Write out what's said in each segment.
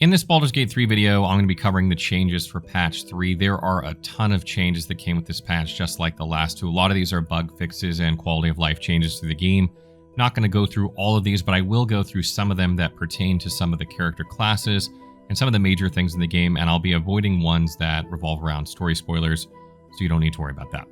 In this Baldur's Gate 3 video, I'm going to be covering the changes for patch 3. There are a ton of changes that came with this patch, just like the last two. A lot of these are bug fixes and quality of life changes to the game. Not going to go through all of these, but I will go through some of them that pertain to some of the character classes and some of the major things in the game, and I'll be avoiding ones that revolve around story spoilers, so you don't need to worry about that.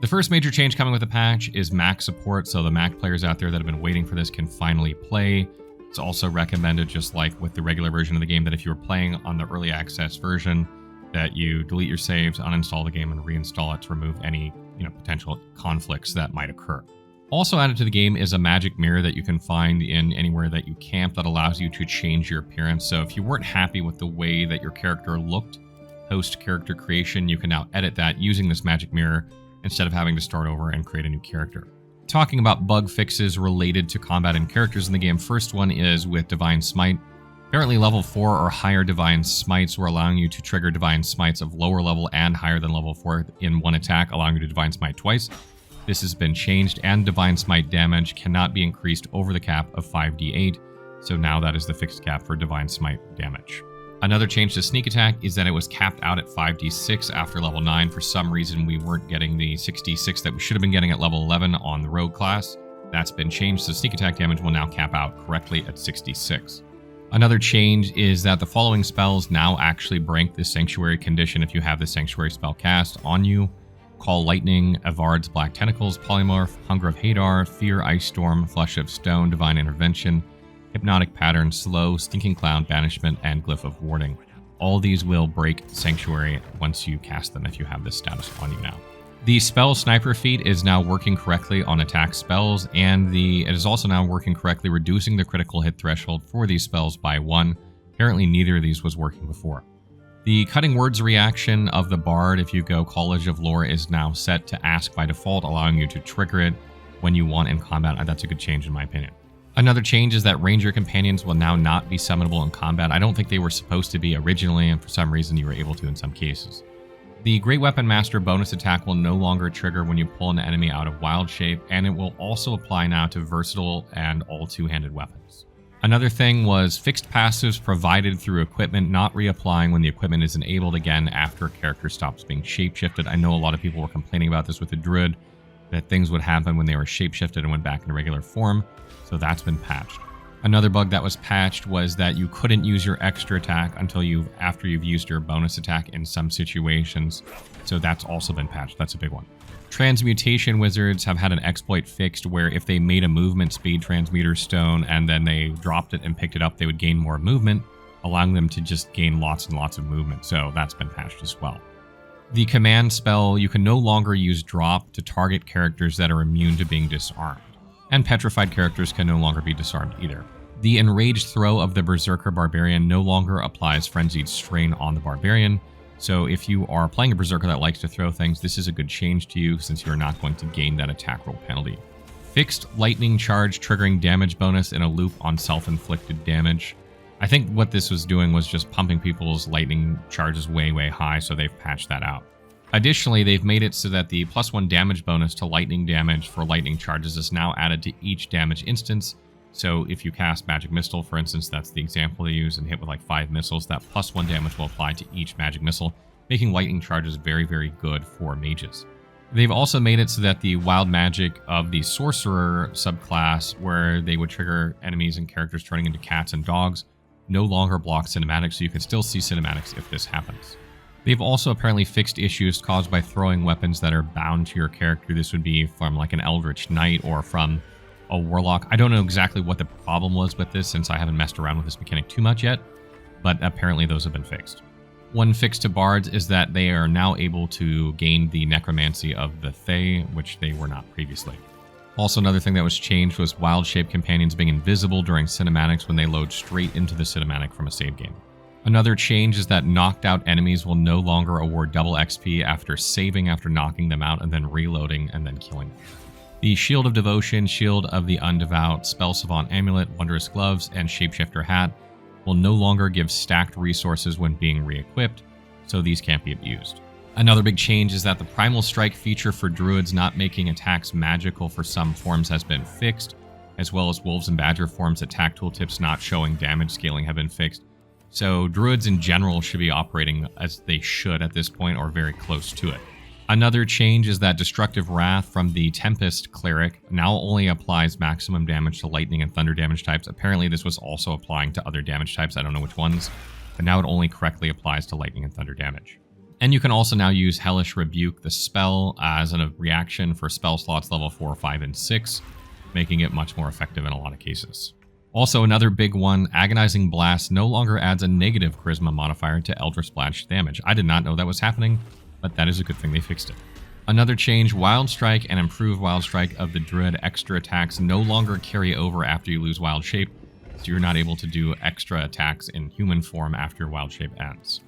The first major change coming with the patch is Mac support, so the Mac players out there that have been waiting for this can finally play. It's also recommended, just like with the regular version of the game, that if you were playing on the early access version, that you delete your saves, uninstall the game, and reinstall it to remove any potential conflicts that might occur. Also added to the game is a magic mirror that you can find in anywhere that you camp that allows you to change your appearance. So if you weren't happy with the way that your character looked post character creation, you can now edit that using this magic mirror instead of having to start over and create a new character. Talking about bug fixes related to combat and characters in the game, first one is with Divine Smite. Apparently level 4 or higher Divine Smites were allowing you to trigger Divine Smites of lower level and higher than level 4 in one attack, allowing you to Divine Smite twice. This has been changed, and Divine Smite damage cannot be increased over the cap of 5d8, so now that is the fixed cap for Divine Smite damage. Another change to sneak attack is that it was capped out at 5d6 after level 9. For some reason, we weren't getting the 6d6 that we should have been getting at level 11 on the rogue class. That's been changed, so sneak attack damage will now cap out correctly at 6d6. Another change is that the following spells now actually break the Sanctuary condition if you have the Sanctuary spell cast on you. Call Lightning, Avard's Black Tentacles, Polymorph, Hunger of Hadar, Fear, Ice Storm, Flush of Stone, Divine Intervention, Hypnotic Pattern, Slow, Stinking Cloud, Banishment, and Glyph of Warding. All these will break Sanctuary once you cast them if you have this status on you now. The spell Sniper Feat is now working correctly on attack spells, and it is also now working correctly reducing the critical hit threshold for these spells by 1. Apparently neither of these was working before. The Cutting Words reaction of the Bard, if you go College of Lore, is now set to Ask by default, allowing you to trigger it when you want in combat. That's a good change in my opinion. Another change is that Ranger Companions will now not be summonable in combat. I don't think they were supposed to be originally, and for some reason you were able to in some cases. The Great Weapon Master bonus attack will no longer trigger when you pull an enemy out of wild shape, and it will also apply now to versatile and all two-handed weapons. Another thing was fixed passives provided through equipment not reapplying when the equipment is enabled again after a character stops being shapeshifted. I know a lot of people were complaining about this with the Druid, that things would happen when they were shapeshifted and went back into regular form, so that's been patched. Another bug that was patched was that you couldn't use your extra attack until after you've used your bonus attack in some situations, so that's also been patched. That's a big one. Transmutation wizards have had an exploit fixed where if they made a movement speed transmuter stone and then they dropped it and picked it up, they would gain more movement, allowing them to just gain lots and lots of movement, so that's been patched as well. The command spell, you can no longer use drop to target characters that are immune to being disarmed, and petrified characters can no longer be disarmed either. The enraged throw of the Berserker Barbarian no longer applies Frenzied Strain on the Barbarian, so if you are playing a Berserker that likes to throw things, this is a good change to you since you're not going to gain that attack roll penalty. Fixed Lightning Charge triggering damage bonus in a loop on self-inflicted damage. I think what this was doing was just pumping people's lightning charges way, way high, so they've patched that out. Additionally, they've made it so that the +1 damage bonus to lightning damage for lightning charges is now added to each damage instance. So if you cast Magic Missile, for instance, that's the example they use, and hit with like 5 missiles, that +1 damage will apply to each Magic Missile, making lightning charges very, very good for mages. They've also made it so that the wild magic of the Sorcerer subclass, where they would trigger enemies and characters turning into cats and dogs, no longer blocks cinematics, so you can still see cinematics if this happens. They've also apparently fixed issues caused by throwing weapons that are bound to your character. This would be from like an Eldritch Knight or from a Warlock. I don't know exactly what the problem was with this since I haven't messed around with this mechanic too much yet, but apparently those have been fixed. One fix to bards is that they are now able to gain the necromancy of the Fae, which they were not previously. Also, another thing that was changed was wild-shaped companions being invisible during cinematics when they load straight into the cinematic from a save game. Another change is that knocked out enemies will no longer award double XP after saving after knocking them out and then reloading and then killing them. The Shield of Devotion, Shield of the Undevout, Spell Savant Amulet, Wondrous Gloves, and Shapeshifter Hat will no longer give stacked resources when being re-equipped, so these can't be abused. Another big change is that the Primal Strike feature for druids not making attacks magical for some forms has been fixed, as well as Wolves and Badger forms attack tooltips not showing damage scaling have been fixed. So druids in general should be operating as they should at this point, or very close to it. Another change is that Destructive Wrath from the Tempest Cleric now only applies maximum damage to lightning and thunder damage types. Apparently this was also applying to other damage types, I don't know which ones, but now it only correctly applies to lightning and thunder damage. And you can also now use Hellish Rebuke, the spell, as a reaction for spell slots level 4, 5, and 6, making it much more effective in a lot of cases. Also, another big one, Agonizing Blast no longer adds a negative charisma modifier to Eldritch Splash damage. I did not know that was happening, but that is a good thing they fixed it. Another change, Wild Strike and Improved Wild Strike of the Druid extra attacks no longer carry over after you lose Wild Shape, so you're not able to do extra attacks in human form after Wild Shape ends.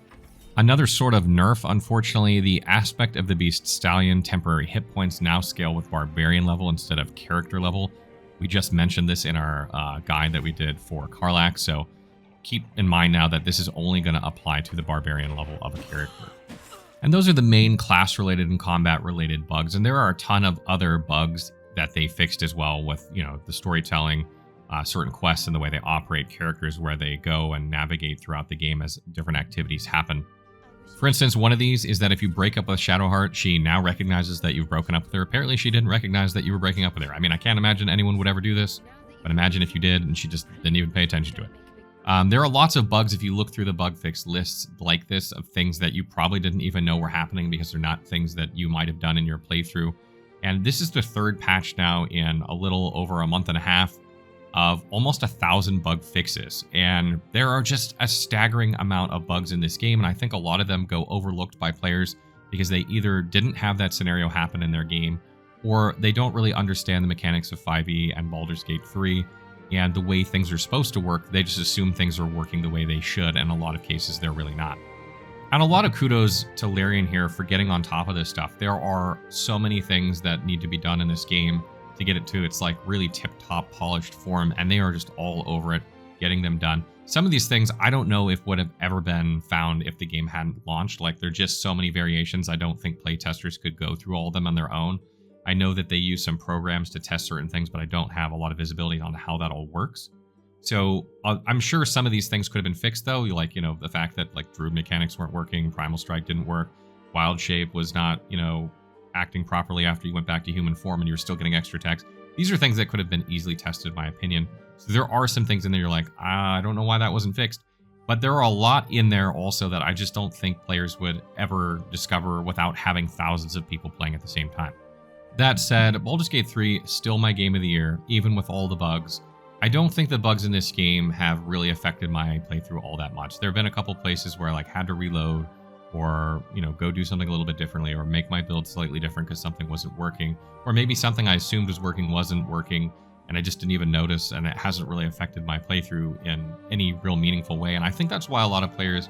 Another sort of nerf, unfortunately, the Aspect of the Beast Stallion temporary hit points now scale with Barbarian level instead of character level. We just mentioned this in our guide that we did for Karlach, so keep in mind now that this is only going to apply to the Barbarian level of a character. And those are the main class-related and combat-related bugs, and there are a ton of other bugs that they fixed as well with, the storytelling, certain quests and the way they operate, characters, where they go and navigate throughout the game as different activities happen. For instance, one of these is that if you break up with Shadowheart, she now recognizes that you've broken up with her. Apparently, she didn't recognize that you were breaking up with her. I mean, I can't imagine anyone would ever do this, but imagine if you did and she just didn't even pay attention to it. There are lots of bugs if you look through the bug fix lists like this of things that you probably didn't even know were happening because they're not things that you might have done in your playthrough. And this is the third patch now in a little over a month and a half of almost 1,000 bug fixes. And there are just a staggering amount of bugs in this game, and I think a lot of them go overlooked by players because they either didn't have that scenario happen in their game, or they don't really understand the mechanics of 5e and Baldur's Gate 3 and the way things are supposed to work. They just assume things are working the way they should, and in a lot of cases they're really not. And a lot of kudos to Larian here for getting on top of this stuff. There are so many things that need to be done in this game to get it to its really tip-top polished form, and they are just all over it, getting them done. Some of these things I don't know if would have ever been found if the game hadn't launched. There are just so many variations, I don't think playtesters could go through all of them on their own. I know that they use some programs to test certain things, but I don't have a lot of visibility on how that all works. So I'm sure some of these things could have been fixed, though. The fact that Druid mechanics weren't working, Primal Strike didn't work, Wild Shape was not, acting properly after you went back to human form and you were still getting extra attacks. These are things that could have been easily tested, in my opinion. So there are some things in there you're like, I don't know why that wasn't fixed. But there are a lot in there also that I just don't think players would ever discover without having thousands of people playing at the same time. That said, Baldur's Gate 3 is still my game of the year, even with all the bugs. I don't think the bugs in this game have really affected my playthrough all that much. There have been a couple places where I had to reload, or go do something a little bit differently, or make my build slightly different because something wasn't working, or maybe something I assumed was working wasn't working and I just didn't even notice, and it hasn't really affected my playthrough in any real meaningful way. And I think that's why a lot of players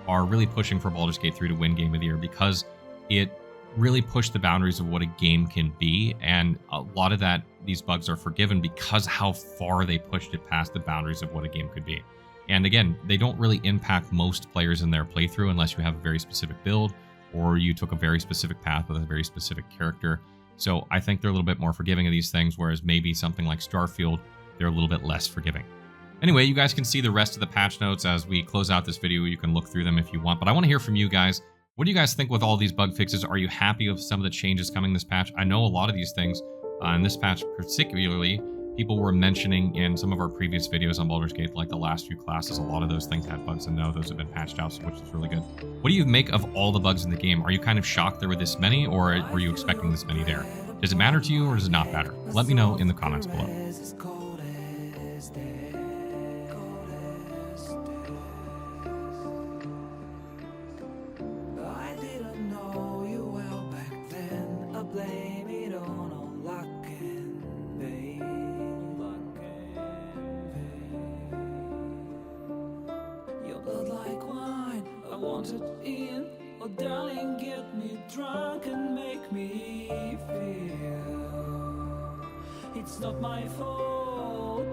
are really pushing for Baldur's Gate 3 to win Game of the Year, because it really pushed the boundaries of what a game can be, and a lot of these bugs are forgiven because how far they pushed it past the boundaries of what a game could be. And again, they don't really impact most players in their playthrough unless you have a very specific build or you took a very specific path with a very specific character. So I think they're a little bit more forgiving of these things, whereas maybe something like Starfield, they're a little bit less forgiving. Anyway, you guys can see the rest of the patch notes as we close out this video. You can look through them if you want, but I want to hear from you guys. What do you guys think with all these bug fixes? Are you happy with some of the changes coming this patch? I know a lot of these things, in this patch particularly, people were mentioning in some of our previous videos on Baldur's Gate, the last few classes. A lot of those things had bugs, and no, those have been patched out, which is really good. What do you make of all the bugs in the game? Are you kind of shocked there were this many, or were you expecting this many there? Does it matter to you, or does it not matter? Let me know in the comments below. Want it in, oh darling, get me drunk and make me feel it's not my fault,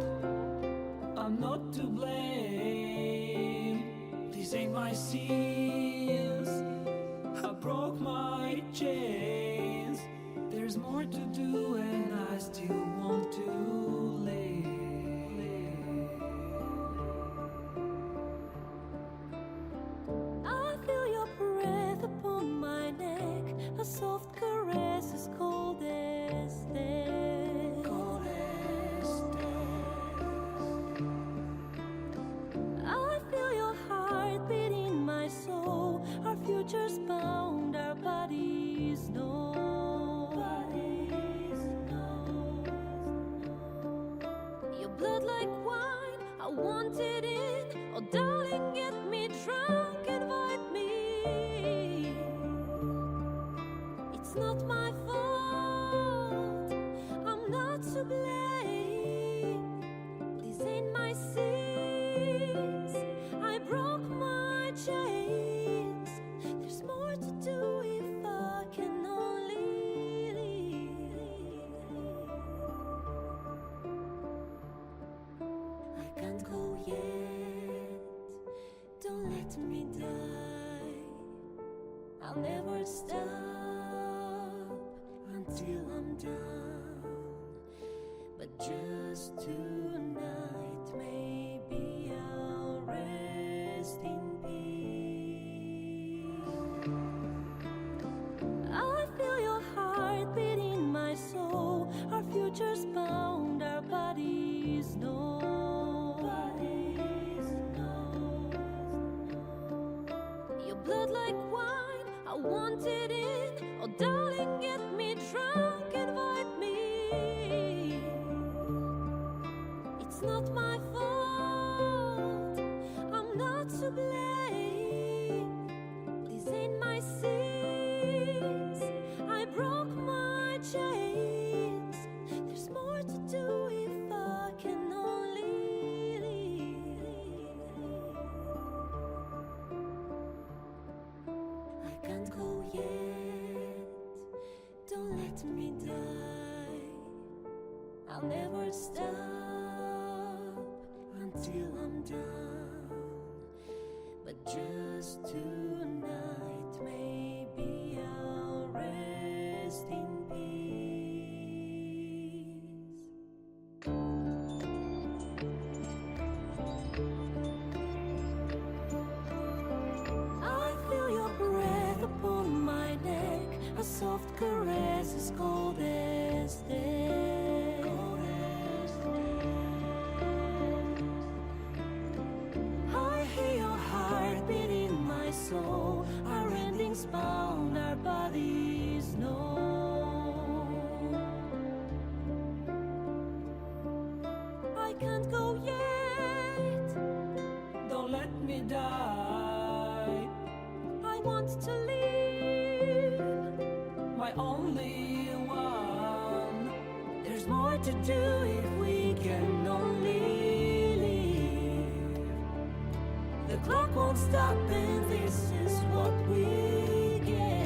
I'm not to blame. These ain't my sins, I broke my chains. There's more to do and I still want to live. soft caress as cold as death. Cold as death. I feel your heart beat in my soul. Our futures bound, our bodies know. Your blood like wine, I want it in. Oh darling, get me drunk, invite me. It's not my fault, I'm not to blame. These ain't my sins, I broke my chains. There's more to do if I can only leave. I can't go yet, don't let me die. I'll never stop until I'm done. But just tonight, maybe I'll rest in peace. I feel your heart beat in my soul. Our futures bound, our bodies know. Your blood like wine, I want it in. Oh darling, get me drunk, invite me. It's not my fault, I'm not to blame. These ain't my sins, I broke my chains. There's more to do if I can only leave. I can't go yet, don't let me die. I'll never stop until I'm done. But just tonight, maybe I'll rest in peace. I feel your breath upon my neck, a soft caress as cold as death. Cold as death. I hear your heart beat in my soul. Our endings bound, our bodies know. I can't go yet, don't let me die. I want to live, my only one. There's more to do if we can only live. The clock won't stop and this is what we get.